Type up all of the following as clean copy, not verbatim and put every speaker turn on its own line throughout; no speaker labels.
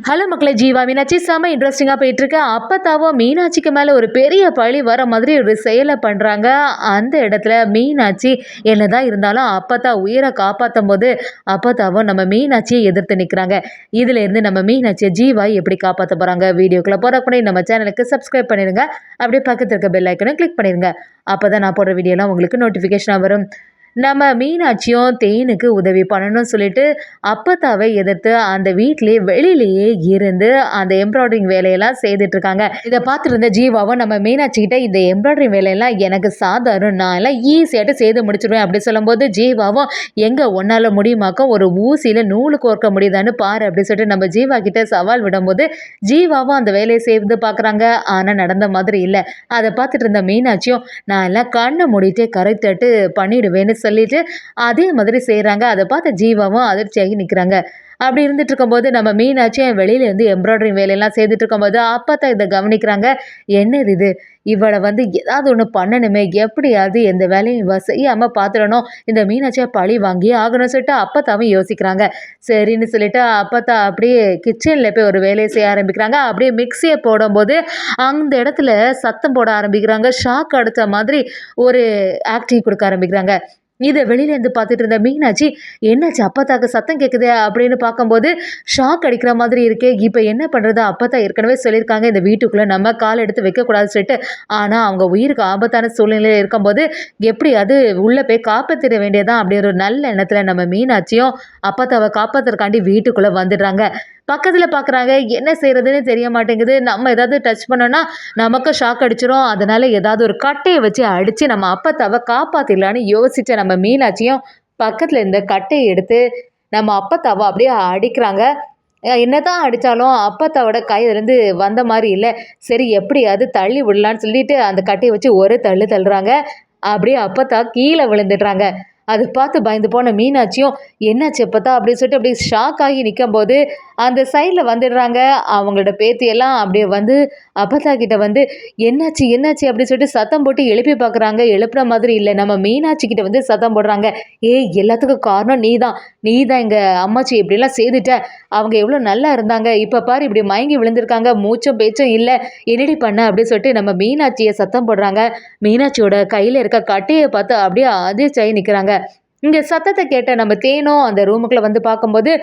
Hello மக்களே, ஜீவா மீனாட்சி செம்ம இன்ட்ரெஸ்டிங்காக போயிட்டுருக்கு. அப்பத்தாவும் மீனாட்சிக்கு மேலே ஒரு பெரிய பழி வர மாதிரி ஒரு செயலை பண்ணுறாங்க. அந்த இடத்துல மீனாட்சி என்னதான் இருந்தாலும் அப்பத்தா உயிரை காப்பாற்றும் போது அப்பத்தாவும் நம்ம மீனாட்சியை எதிர்த்து நிற்கிறாங்க. இதுலேருந்து நம்ம மீனாட்சியை ஜீவா எப்படி காப்பாற்ற போகிறாங்க? வீடியோக்குள்ளே போகிறக்குனே நம்ம சேனலுக்கு சப்ஸ்கிரைப் பண்ணிடுங்க. அப்படியே பக்கத்தில் இருக்க பெல் ஐக்கனை கிளிக் பண்ணிடுங்க. அப்போ தான் நான் போடுற வீடியோலாம் உங்களுக்கு நோட்டிஃபிகேஷனாக வரும். நம்ம மீனாட்சியும் தேனுக்கு உதவி பண்ணணும்னு சொல்லிட்டு அப்பத்தாவை எதிர்த்து அந்த வீட்லேயே வெளியிலேயே இருந்து அந்த எம்ப்ராய்டரிங் வேலையெல்லாம் செய்துட்டு இருக்காங்க. இதை பார்த்துட்டு இருந்த ஜீவாவும் நம்ம மீனாட்சி கிட்ட இந்த எம்ப்ராய்டரிங் வேலையெல்லாம் எனக்கு சாதாரணம், நான் எல்லாம் ஈஸியாட்டு செய்து முடிச்சிடுவேன் அப்படி சொல்லும்போது ஜீவாவும் எங்க ஒன்னால முடியுமாக்கும், ஒரு ஊசியில நூலு கோர்க்க முடியுதான்னு பாரு அப்படின்னு சொல்லிட்டு நம்ம ஜீவா கிட்ட சவால் விடும்போது ஜீவாவும் அந்த வேலையை செய்து பார்க்குறாங்க. ஆனால் நடந்த மாதிரி இல்லை. அதை பார்த்துட்டு இருந்த மீனாட்சியும் நான் எல்லாம் கண்ணை மூடிட்டே கரெக்டாட்டு பண்ணிடுவேன்னு சொல்லிட்டு அதே மாதிரி செய்கிறாங்க. அதை பார்த்த ஜீவாவும் அதிர்ச்சியாகி நிற்கிறாங்க. அப்படி இருந்துட்டு இருக்கும்போது நம்ம மீனாட்சியும் வெளியிலேருந்து எம்ப்ராய்டரி வேலையெல்லாம் செய்துட்டு இருக்கும்போது அப்பா தான் இதை கவனிக்கிறாங்க. என்னது இது, இவளை ஏதாவது ஒன்று பண்ணணுமே, எப்படியாவது எந்த வேலையும் இவ செய்யாமல் பார்த்துடணும், இந்த மீனாட்சியை பழி வாங்கி ஆகணும்னு சொல்லிட்டு அப்பத்தாவும் யோசிக்கிறாங்க. சரின்னு சொல்லிட்டு அப்பத்தா அப்படியே கிச்சனில் போய் ஒரு வேலையை செய்ய ஆரம்பிக்கிறாங்க. அப்படியே மிக்சியை போடும்போது அந்த இடத்துல சத்தம் போட ஆரம்பிக்கிறாங்க. ஷாக் அடித்த மாதிரி ஒரு ஆக்டிங் கொடுக்க ஆரம்பிக்கிறாங்க. இதை வெளியிலேருந்து பார்த்துட்டு இருந்த மீனாட்சி என்னாச்சு, அப்பத்தாக்கு சத்தம் கேட்குது அப்படின்னு பார்க்கும்போது ஷாக் அடிக்கிற மாதிரி இருக்கே, இப்போ என்ன பண்ணுறது? அப்பத்தா ஏற்கனவே சொல்லியிருக்காங்க இந்த வீட்டுக்குள்ளே நம்ம கால் எடுத்து வைக்கக்கூடாதுன்னு சொல்லிட்டு. ஆனால் அவங்க உயிருக்கு ஆபத்தான சூழ்நிலையில் இருக்கும்போது எப்படியாவது உள்ளே போய் காப்பாற்றிட வேண்டியதான் அப்படிங்கிற ஒரு நல்ல எண்ணத்தில் நம்ம மீனாட்சியும் அப்பத்தாவை காப்பாற்றுறதுக்காண்டி வீட்டுக்குள்ளே வந்துடுறாங்க. பக்கத்தில் பார்க்குறாங்க, என்ன செய்கிறதுன்னு தெரிய மாட்டேங்குது. நம்ம ஏதாவது டச் பண்ணோன்னா நமக்கு ஷாக் அடிச்சிடும். அதனால் ஏதாவது ஒரு கட்டையை வச்சு அடித்து நம்ம அப்பத்தாவை காப்பாற்றிடலான்னு யோசித்த நம்ம மீனாட்சியும் பக்கத்தில் இருந்த கட்டையை எடுத்து நம்ம அப்பத்தாவை அப்படியே அடிக்கிறாங்க. என்னதான் அடித்தாலும் அப்பத்தாவோட கையிலேருந்து வந்த மாதிரி இல்லை. சரி எப்படியாவது தள்ளி விடலான்னு சொல்லிட்டு அந்த கட்டையை வச்சு ஒரு தள்ளுறாங்க. அப்படியே அப்பத்தா கீழே விழுந்துடுறாங்க. அதை பார்த்து பயந்து போன மீனாட்சியும் என்னாச்சு அப்பத்தா அப்படின்னு சொல்லிட்டு அப்படியே ஷாக் ஆகி நிற்கும் போது அந்த சைடில் வந்துடுறாங்க. அவங்களோட பேத்தியெல்லாம் அப்படியே வந்து அப்பத்தா கிட்ட என்னாச்சு என்னாச்சு அப்படின்னு சொல்லிட்டு சத்தம் போட்டு எழுப்பி பார்க்குறாங்க. எழுப்புற மாதிரி இல்லை. நம்ம மீனாட்சி கிட்ட சத்தம் போடுறாங்க. ஏய், எல்லாத்துக்கும் காரணம் நீ தான் எங்கள் அம்மாச்சி இப்படிலாம் செய்துட்ட. அவங்க எவ்வளோ நல்லா இருந்தாங்க, இப்போ பாரு இப்படி மயங்கி விழுந்திருக்காங்க, மூச்சும் பேச்சும் இல்லை, என்னடி பண்ண அப்படின்னு சொல்லிட்டு நம்ம மீனாட்சியை சத்தம் போடுறாங்க. மீனாட்சியோட கையில் இருக்க கட்டையை பார்த்து அப்படியே அதிர்ச்சியாகி நிற்கிறாங்க. இங்கே சத்தத்தை கேட்ட நம்ம தேனும் அந்த ரூமுக்குள்ளே பார்க்கும்போது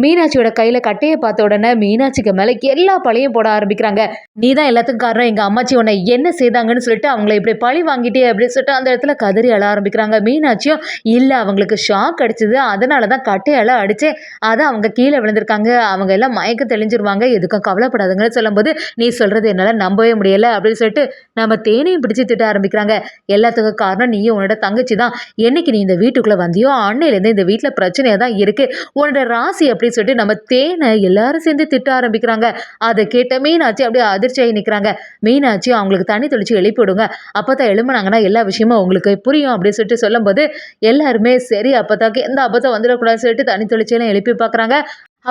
மீனாட்சியோட கையில் கட்டையை பார்த்த உடனே மீனாட்சிக்கு மேலே எல்லா பழியும் போட ஆரம்பிக்கிறாங்க. நீ தான் எல்லாத்துக்கும் காரணம், எங்கள் அம்மாச்சி உன்னை என்ன செய்தாங்கன்னு சொல்லிட்டு அவங்கள இப்படி பழி வாங்கிட்டே அப்படின்னு சொல்லிட்டு அந்த இடத்துல கதறி அழ ஆரம்பிக்கிறாங்க. மீனாட்சியும் இல்லை, அவங்களுக்கு ஷாக் அடிச்சது, அதனால தான் கட்டையால் அடித்தேன், அதை அவங்க கீழே விழுந்திருக்காங்க, அவங்க எல்லாம் மயக்கம் தெளிஞ்சிருவாங்க, எதுக்கும் கவலைப்படாதுங்கன்னு சொல்லும்போது நீ சொல்கிறது என்னால் நம்பவே முடியலை அப்படின்னு சொல்லிட்டு நம்ம தேனையும் பிடிச்சி திட்ட ஆரம்பிக்கிறாங்க. எல்லாத்துக்கும் காரணம் நீயும் உன்னோட தங்கச்சி தான். என்னைக்கு நீ இந்த வீட்டுக்குள்ளே வந்தியோ அன்னையிலேருந்து இந்த வீட்டில் பிரச்சனையாக தான் இருக்குது, உன்னோட ராசி அப்படின்னு சொல்லிட்டு நம்ம தேனை எல்லாரும் சேர்ந்து திட்ட ஆரம்பிக்கிறாங்க. அதை கேட்ட மீனாட்சி அப்படியே அதிர்ச்சியாகி நிற்கிறாங்க. மீனாட்சி அவங்களுக்கு தண்ணி தெளிச்சு எழுப்பி விடுங்க, அப்பதான் எழும்புனாங்கன்னா எல்லா விஷயமும் உங்களுக்கு புரியும் அப்படின்னு சொல்லிட்டு சொல்லும்போது எல்லாருமே சரி அப்பதாக்கு எந்த அபத்தம் வந்துடக்கூடாதுன்னு சொல்லிட்டு தண்ணி தெளிச்செல்லாம் எழுப்பி பார்க்குறாங்க.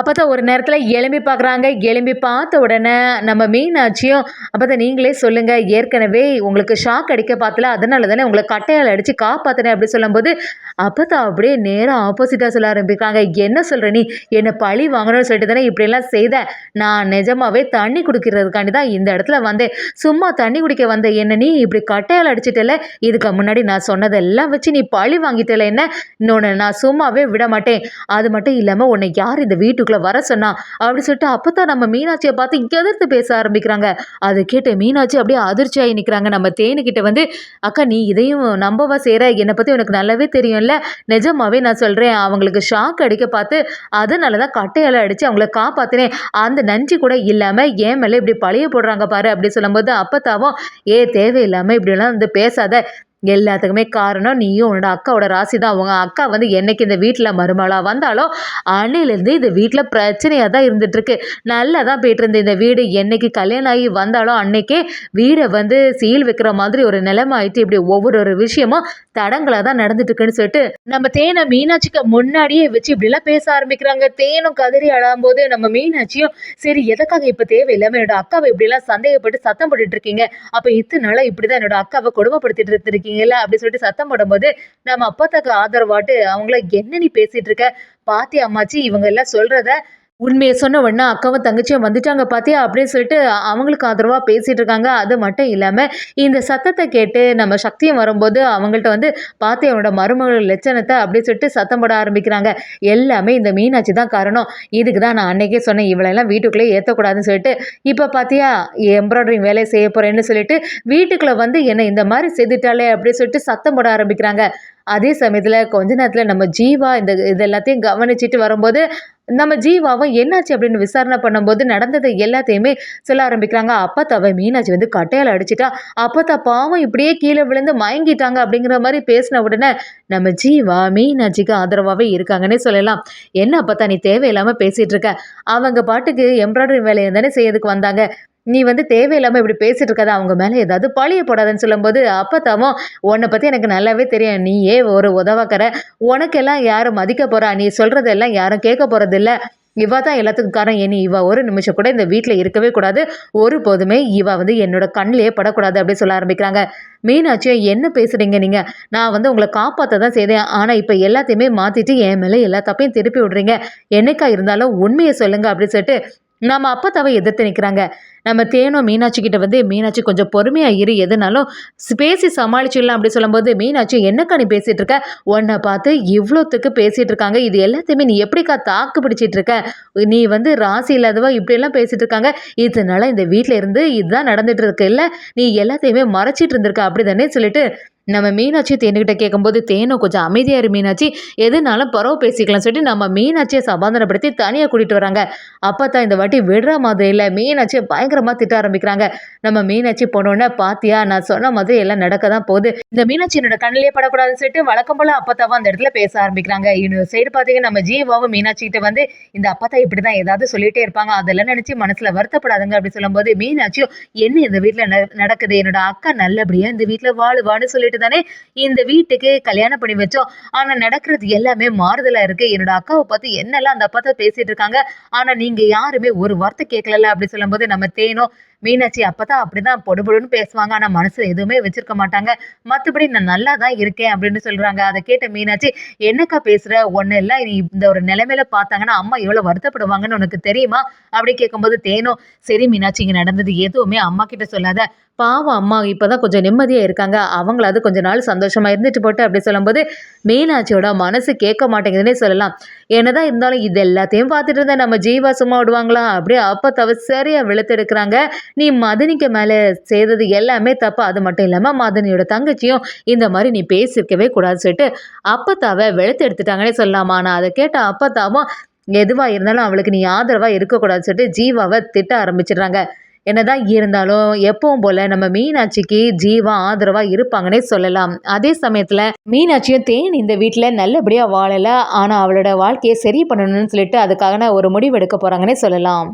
அப்போ ஒரு நேரத்தில் எலும்பி பார்க்குறாங்க. எலும்பி பார்த்த உடனே நம்ம மீனாட்சியும் அப்போ நீங்களே சொல்லுங்கள், ஏற்கனவே உங்களுக்கு ஷாக் அடிக்க பார்த்தல, அதனால தானே உங்களை கட்டையால் அடித்து காப்பாற்றினேன் அப்படி சொல்லும்போது அப்போ தான் அப்படியே நேராக ஆப்போசிட்டாக சொல்ல ஆரம்பிக்கிறாங்க. என்ன சொல்கிற நீ, என்னை பழி வாங்கணும்னு சொல்லிட்டு தானே இப்படியெல்லாம் செய்த, நான் நிஜமாவே தண்ணி குடிக்கிறதுக்காண்டி தான் இந்த இடத்துல வந்தேன், சும்மா தண்ணி குடிக்க வந்த என்ன நீ இப்படி கட்டையால் அடிச்சிட்டல, இதுக்கு முன்னாடி நான் சொன்னதெல்லாம் வச்சு நீ பழி வாங்கிட்டல, என்ன இன்னொன்று நான் சும்மாவே விட மாட்டேன், அது மட்டும் இல்லாமல் உன்னை யார் இந்த வீட்டுக்குள்ளே வர சொன்னா அப்படி சொல்லிட்டு அப்பதான் நம்ம மீனாட்சியை பார்த்து எதிர்த்து பேச ஆரம்பிக்கிறாங்க. அதை கேட்டு மீனாட்சி அப்படியே அதிர்ச்சியாகி நிற்கிறாங்க. நம்ம தேனுக்கிட்ட அக்கா நீ இதையும் நம்பவா செய்கிற, என்னை பற்றி உனக்கு நல்லாவே தெரியும்ல, நிஜமாவே நான் சொல்கிறேன், அவங்களுக்கு ஷாக் அடிக்க பார்த்து அதனால தான் கட்டையால் அடித்து அவங்கள காப்பாற்றினேன், அந்த நன்றி கூட இல்லாமல் என் மேலே இப்படி பழைய போடுறாங்க பாரு அப்படி சொல்லும்போது அப்பத்தாவும் தேவையில்லாமல் இப்படிலாம் பேசாத, எல்லாத்துக்குமே காரணம் நீயும் உன்னோட அக்காவோட ராசி தான். அவங்க அக்கா என்னைக்கு இந்த வீட்டில் மருமகளாக வந்தாலோ அன்னையிலேருந்து இந்த வீட்டில் பிரச்சனையாக தான் இருந்துகிட்ருக்கு, நல்லா தான் போயிட்டு இருந்த இந்த வீடு, என்னைக்கு கல்யாணம் ஆகி வந்தாலும் அன்னைக்கே வீடை சீல் வைக்கிற மாதிரி ஒரு நிலைமை ஆயிடுச்சு, இப்படி ஒவ்வொரு விஷயமும் தடங்களாக தான் நடந்துட்டு இருக்குன்னு சொல்லிட்டு நம்ம தேனை மீனாட்சிக்கு முன்னாடியே வச்சு இப்படிலாம் பேச ஆரம்பிக்கிறாங்க. தேனும் கதறி அழாம்போது நம்ம மீனாட்சியும் சரி எதுக்காக இப்போ தேவையில்லாமல் என்னோட அக்காவை இப்படிலாம் சந்தேகப்பட்டு சத்தம் போட்டுட்டு இருக்கீங்க, அப்போ இத்தனை நாளாக இப்படி தான் என்னோட அக்காவை கொடுமைப்படுத்திட்டு இருக்கீங்க அப்படின்னு சொல்லிட்டு சத்தம் போடும்போது நம்ம அப்பத்தாக்கு ஆதரவாட்டு அவங்கள என்ன நீ பேசிட்டு இருக்க, பாத்தி அம்மாச்சி இவங்க எல்லாம் சொல்றத உண்மைய சொன்ன உடனே அக்காவும் தங்கச்சியும் வந்துட்டாங்க பாத்தியா அப்படின்னு சொல்லிட்டு அவங்களுக்கு ஆதரவா பேசிட்டு இருக்காங்க. அது மட்டும் இல்லாம இந்த சத்தத்த கேட்டு நம்ம சக்தியும் வரும்போது அவங்கள்ட்ட வந்து பாத்தியா அவனோட மருமகள் லட்சணத்த அப்படின்னு சொல்லிட்டு சத்தம் போட ஆரம்பிக்கிறாங்க. எல்லாமே இந்த மீனாட்சி தான் காரணம். இதுக்கு தான் நான் அன்னைக்கே சொன்னேன் இவளெல்லாம் வீட்டுக்குள்ளேயே ஏத்தக்கூடாதுன்னு சொல்லிட்டு. இப்ப பாத்தியா எம்ப்ராய்டரிங் வேலைய செய்ய போறேன்னு சொல்லிட்டு வீட்டுக்குள்ள வந்து என்ன இந்த மாரி செய்துட்டாளே அப்படின்னு சொல்லிட்டு சத்தம் போட ஆரம்பிக்கிறாங்க. அதே சமயத்துல கொஞ்ச நேரத்துல நம்ம ஜீவா இது எல்லாத்தையும் கவனிச்சுட்டு வரும்போது நம்ம ஜீவாவும் என்னாச்சு அப்படின்னு விசாரணை பண்ணும்போது நடந்தது எல்லாத்தையுமே சொல்ல ஆரம்பிக்கிறாங்க. அப்பத்தாவ மீனாட்சி வந்து கட்டையால அடிச்சிட்டா. அப்பத்தா பாவம் இப்படியே கீழே விழுந்து மயங்கிட்டாங்க அப்படிங்கிற மாதிரி பேசின உடனே நம்ம ஜீவா மீனாட்சிக்கு ஆதரவாவே இருக்காங்கன்னே சொல்லலாம். என்ன அப்பத்தா நீ தேவையில்லாம பேசிட்டு இருக்க? அவங்க பாட்டுக்கு எம்ப்ராய்டரி வேலையை தானே செய்யறதுக்கு வந்தாங்க. நீ வந்து தேவையில்லாம இப்படி பேசிட்டு இருக்காத. அவங்க மேல ஏதாவது பழிய போடாதன்னு சொல்லும்போது அப்பத்தாவும் உன்னை பத்தி எனக்கு நல்லாவே தெரியும். நீயே ஒரு உதவாக்கற. உனக்கெல்லாம் யாரும் மதிக்க போறா? நீ சொல்றதெல்லாம் யாரும் கேட்க போறதில்ல. இவ தான் எல்லாத்துக்கும் காரணம். இனி இவ ஒரு நிமிஷம் கூட இந்த வீட்ல இருக்கவே கூடாது. ஒருபோதுமே இவ வந்து என்னோட கண்ணிலேயே படக்கூடாது அப்படின்னு சொல்ல ஆரம்பிக்கிறாங்க. மீனாட்சியும் என்ன பேசுறீங்க நீங்க? நான் வந்து உங்கள காப்பாத்த தான் செய்தேன். ஆனா இப்ப எல்லாத்தையுமே மாத்திட்டு என் மேல எல்லா தப்பையும் திருப்பி விடுறீங்க. என்னைக்கா இருந்தாலும் உண்மைய சொல்லுங்க அப்படின்னு சொல்லிட்டு நம்ம அப்பத்தாவ எதிர்த்து நிக்கிறாங்க. நம்ம தேனும் மீனாட்சி கிட்ட வந்து மீனாட்சி கொஞ்சம் பொறுமையா இரு. எதுனாலும் பேசி சமாளிச்சிடலாம் அப்படி சொல்லும்போது மீனாட்சி என்னக்கா நீ பேசிட்டு இருக்க? உன்னை பார்த்து இவ்வளோத்துக்கு பேசிட்டு இருக்காங்க. இது எல்லாத்தையுமே நீ எப்படிக்கா தாக்கு பிடிச்சிட்டு இருக்க? நீ வந்து ராசி இல்லாதவ இப்படியெல்லாம் பேசிட்டு இருக்காங்க. இதனால இந்த வீட்டில இருந்து இதுதான் நடந்துட்டு இருக்கு இல்ல? நீ எல்லாத்தையுமே மறைச்சிட்டு இருந்திருக்க அப்படிதானே சொல்லிட்டு நம்ம மீனாட்சி தேனுகிட்ட கேட்கும்போது தேனும் கொஞ்சம் அமைதியா இரு மீனாட்சி, எதுனாலும் பரவ பேசிக்கலாம் சொல்லிட்டு நம்ம மீனாட்சியை சமாதானப்படுத்தி தனியா கூட்டிட்டு வராங்க. அப்பதான் இந்த வாட்டி விடுற மாதிரி இல்ல, மீனாட்சியை பயங்கரமா திட்ட ஆரம்பிக்கிறாங்க. நம்ம மீனாட்சி போனோடனே பாத்தியா நான் சொன்ன மாதிரி எல்லாம் நடக்க தான் போகுது. இந்த மீனாட்சி என்னோட கண்ணிலே படக்கூடாதுன்னு சொல்லிட்டு வழக்கம் போல அப்பத்தாவும் அந்த இடத்துல பேச ஆரம்பிக்கிறாங்க. இன்னொரு சைடு பாத்தீங்கன்னா நம்ம ஜீவாவும் மீனாட்சி கிட்ட வந்து இந்த அப்பத்தா இப்படிதான் ஏதாவது சொல்லிட்டே இருப்பாங்க, அதெல்லாம் நினைச்சு மனசுல வருத்தப்படாதுங்க அப்படி சொல்லும்போது மீனாட்சியும் என்ன இந்த வீட்டுல நடக்குது, என்னோட அக்கா நல்லபடியா இந்த வீட்டுல வாழுவான்னு சொல்லிட்டு தானே இந்த வீட்டுக்கு கல்யாணம் பண்ணி வச்சோம். ஆனா நடக்கிறது எல்லாமே மாறுதலா இருக்கு. என்னோட அக்காவை பார்த்து என்னெல்லாம் அந்த அப்பா தான் பேசிட்டு இருக்காங்க. ஆனா நீங்க யாருமே ஒரு வார்த்தை கேட்கல அப்படி சொல்லும்போது நம்ம தேனும் மீனாட்சி அப்பதான் அப்படிதான் பொடுபொடுன்னு பேசுவாங்க. ஆனா மனசுல எதுவுமே வச்சிருக்க மாட்டாங்க. மத்தபடி நான் நல்லா தான் இருக்கேன் அப்படின்னு சொல்றாங்க. அதை கேட்ட மீனாட்சி என்னக்கா பேசுற? ஒண்ணு எல்லாம் இந்த ஒரு நிலைமையில பார்த்தாங்கன்னா அம்மா எவ்வளவு வருத்தப்படுவாங்கன்னு உனக்கு தெரியுமா? அப்படி கேட்கும்போது தேனும் சரி மீனாட்சி இங்க நடந்தது எதுவுமே அம்மா கிட்ட சொல்லாத. பாவம் அம்மா இப்பதான் கொஞ்சம் நிம்மதியா இருக்காங்க. அவங்களாவது கொஞ்ச நாள் சந்தோஷமா இருந்துட்டு போட்டு அப்படி சொல்லும்போது மீனாட்சியோட மனசு கேட்க மாட்டேங்குதுன்னே சொல்லலாம். என்னதான் இருந்தாலும் இது எல்லாத்தையும் பார்த்துட்டு இருந்தா நம்ம ஜீவா சும்மா விடுவாங்களா? அப்படியே அப்பத்தாவ சரியா வெளுத்தெடுக்கிறாங்க. நீ மதனிக்கு மேல செய்தது எல்லாமே தப்பு. அது மட்டும் இல்லாம மதனியோட தங்கச்சியும் இந்த மாதிரி நீ பேசிருக்கவே கூடாதுன்னு சொல்லிட்டு அப்பத்தாவ வெளுத்து எடுத்துட்டாங்கன்னே சொல்லலாமா. ஆனா அதை கேட்ட அப்பத்தாவும் எதுவா இருந்தாலும் அவளுக்கு நீ ஆதரவா இருக்கக்கூடாதுன்னு சொல்லிட்டு ஜீவாவை திட்ட ஆரம்பிச்சிடுறாங்க. என்னதான் இருந்தாலும் எப்பவும் போல நம்ம மீனாட்சிக்கு ஜீவா ஆதரவா இருப்பாங்கன்னே சொல்லலாம். அதே சமயத்துல மீனாட்சியும் தேன் இந்த வீட்டுல நல்லபடியா வாழல. ஆனா அவளோட வாழ்க்கையை சரி பண்ணணும்னு சொல்லிட்டு அதுக்காக ஒரு முடிவு எடுக்க போறாங்கன்னே சொல்லலாம்.